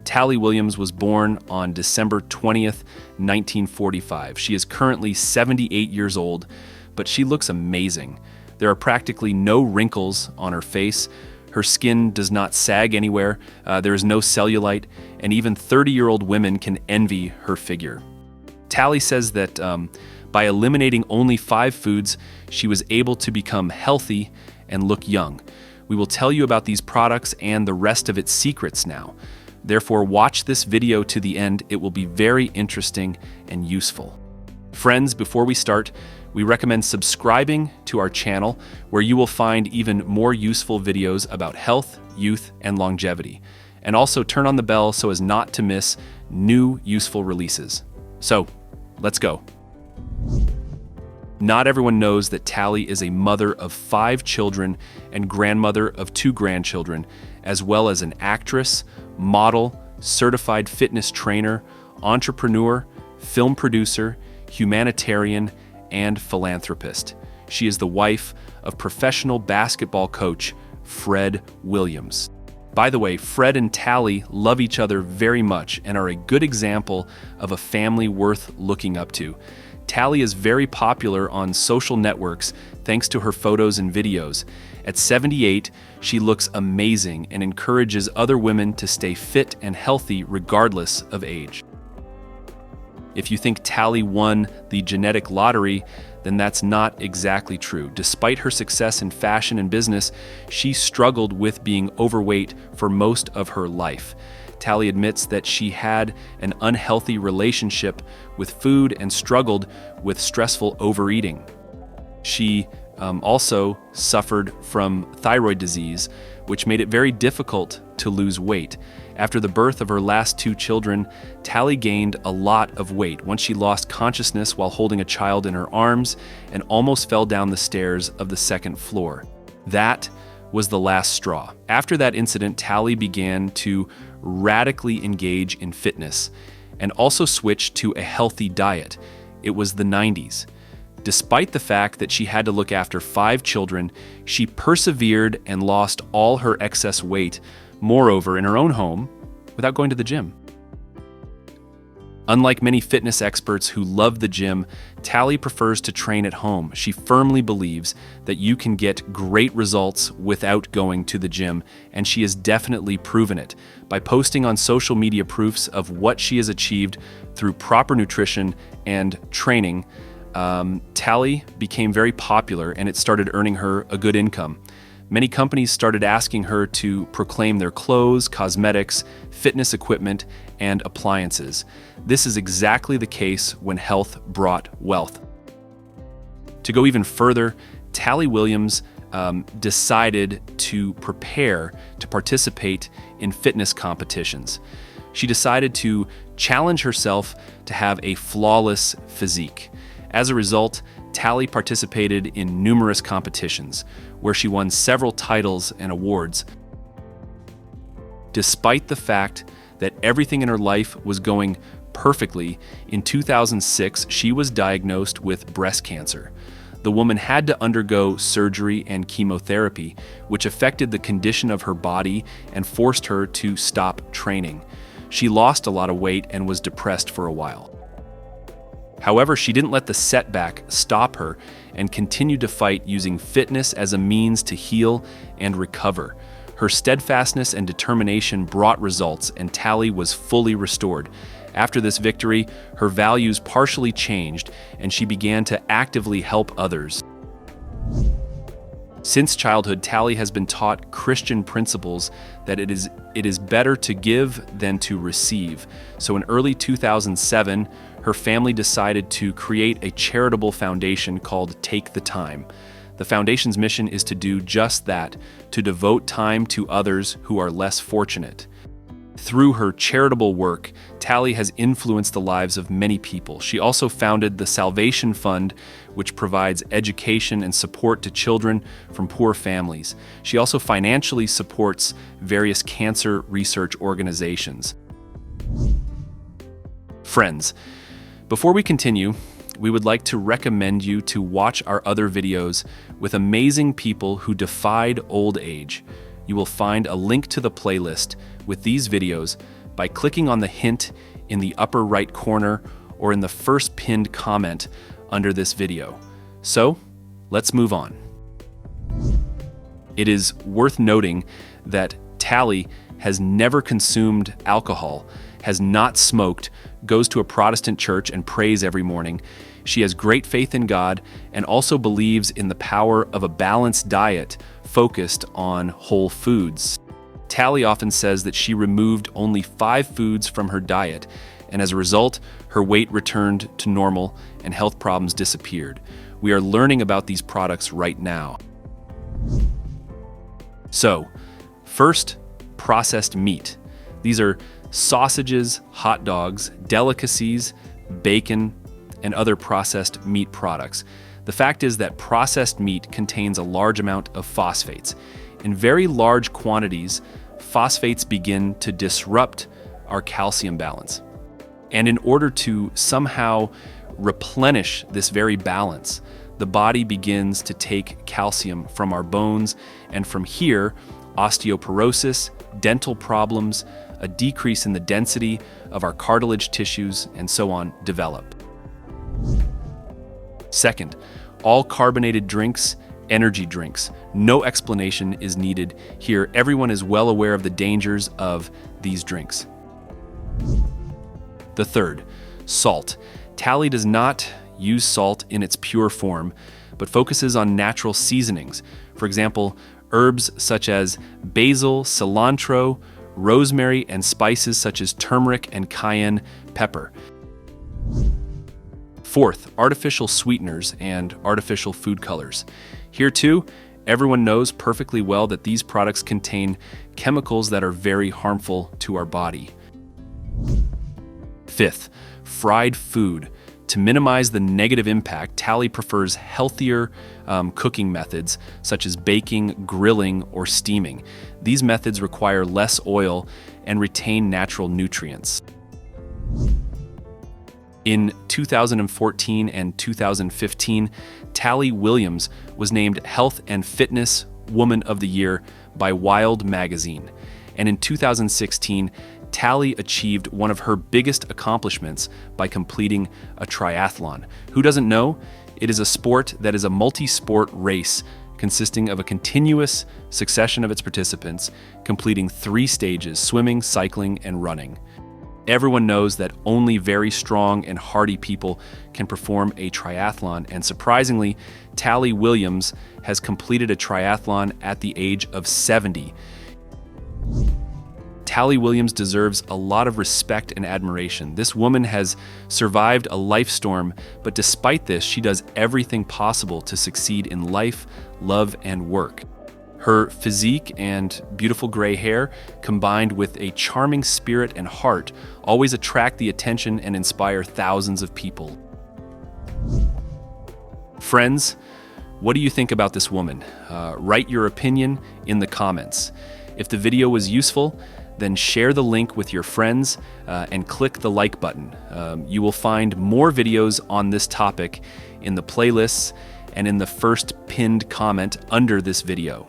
Talley Williams was born on December 20th, 1945. She is currently 78 years old, but she looks amazing. There are practically no wrinkles on her face. Her skin does not sag anywhere. There is no cellulite, and even 30-year-old women can envy her figure. Talley says that by eliminating only 5 foods, she was able to become healthy and look young. We will tell you about these products and the rest of its secrets now. Therefore, watch this video to the end. It will be very interesting and useful. Friends, before we start, we recommend subscribing to our channel, where you will find even more useful videos about health, youth, and longevity. And also turn on the bell so as not to miss new useful releases. So, let's go. Not everyone knows that Talley is a mother of 5 children and grandmother of 2 grandchildren, as well as an actress, model, certified fitness trainer, entrepreneur, film producer, humanitarian, and philanthropist. She is the wife of professional basketball coach Fred Williams. By the way, Fred and Talley love each other very much and are a good example of a family worth looking up to. Talley is very popular on social networks thanks to her photos and videos. At 78, she looks amazing and encourages other women to stay fit and healthy regardless of age. If you think Talley won the genetic lottery, then that's not exactly true. Despite her success in fashion and business, she struggled with being overweight for most of her life. Talley admits that she had an unhealthy relationship with food and struggled with stressful overeating. She also suffered from thyroid disease, which made it very difficult to lose weight. After the birth of her last 2 children, Talley gained a lot of weight once she lost consciousness while holding a child in her arms and almost fell down the stairs of the 2nd floor. That was the last straw. After that incident, Talley began to radically engage in fitness and also switched to a healthy diet. It was the 90s. Despite the fact that she had to look after 5 children, she persevered and lost all her excess weight, moreover, in her own home, without going to the gym. Unlike many fitness experts who love the gym, Talley prefers to train at home. She firmly believes that you can get great results without going to the gym, and she has definitely proven it by posting on social media proofs of what she has achieved through proper nutrition and training. Talley became very popular, and it started earning her a good income. Many companies started asking her to proclaim their clothes, cosmetics, fitness equipment, and appliances. This is exactly the case when health brought wealth. To go even further, Talley Williams decided to prepare to participate in fitness competitions. She decided to challenge herself to have a flawless physique. As a result, Talley participated in numerous competitions, where she won several titles and awards. Despite the fact that everything in her life was going perfectly, in 2006 she was diagnosed with breast cancer. The woman had to undergo surgery and chemotherapy, which affected the condition of her body and forced her to stop training. She lost a lot of weight and was depressed for a while. However, she didn't let the setback stop her and continued to fight, using fitness as a means to heal and recover. Her steadfastness and determination brought results, and Talley was fully restored. After this victory, her values partially changed, and she began to actively help others. Since childhood, Talley has been taught Christian principles that it is better to give than to receive. So in early 2007, her family decided to create a charitable foundation called Take the Time. The foundation's mission is to do just that, to devote time to others who are less fortunate. Through her charitable work, Talley has influenced the lives of many people. She also founded the Salvation Fund, which provides education and support to children from poor families. She also financially supports various cancer research organizations. Friends, before we continue, we would like to recommend you to watch our other videos with amazing people who defied old age. You will find a link to the playlist with these videos by clicking on the hint in the upper right corner or in the first pinned comment under this video. So, let's move on. It is worth noting that Talley has never consumed alcohol, has not smoked, goes to a Protestant church and prays every morning. She has great faith in God and also believes in the power of a balanced diet focused on whole foods. Talley often says that she removed only 5 foods from her diet, and as a result, her weight returned to normal and health problems disappeared. We are learning about these products right now. So, first, processed meat. These are sausages, hot dogs, delicacies, bacon, and other processed meat products. The fact is that processed meat contains a large amount of phosphates. In very large quantities, phosphates begin to disrupt our calcium balance. And in order to somehow replenish this very balance, the body begins to take calcium from our bones, and from here, osteoporosis, dental problems, a decrease in the density of our cartilage tissues, and so on develop. Second, all carbonated drinks, energy drinks. No explanation is needed here. Everyone is well aware of the dangers of these drinks. The third, salt. Talley does not use salt in its pure form, but focuses on natural seasonings. For example, herbs such as basil, cilantro, rosemary, and spices such as turmeric and cayenne pepper. Fourth, artificial sweeteners and artificial food colors. Here too, everyone knows perfectly well that these products contain chemicals that are very harmful to our body. Fifth, fried food. To minimize the negative impact, Talley prefers healthier cooking methods such as baking, grilling, or steaming. These methods require less oil and retain natural nutrients. In 2014 and 2015, Talley Williams was named Health and Fitness Woman of the Year by Wild magazine. And in 2016, Talley achieved one of her biggest accomplishments by completing a triathlon. Who doesn't know? It is a sport that is a multi-sport race consisting of a continuous succession of its participants, completing 3 stages: swimming, cycling, and running. Everyone knows that only very strong and hardy people can perform a triathlon, and surprisingly, Talley Williams has completed a triathlon at the age of 70. Talley Williams deserves a lot of respect and admiration. This woman has survived a life storm, but despite this, she does everything possible to succeed in life, love, and work. Her physique and beautiful gray hair, combined with a charming spirit and heart, always attract the attention and inspire thousands of people. Friends, what do you think about this woman? Write your opinion in the comments. If the video was useful, then share the link with your friends and click the like button. You will find more videos on this topic in the playlists and in the first pinned comment under this video.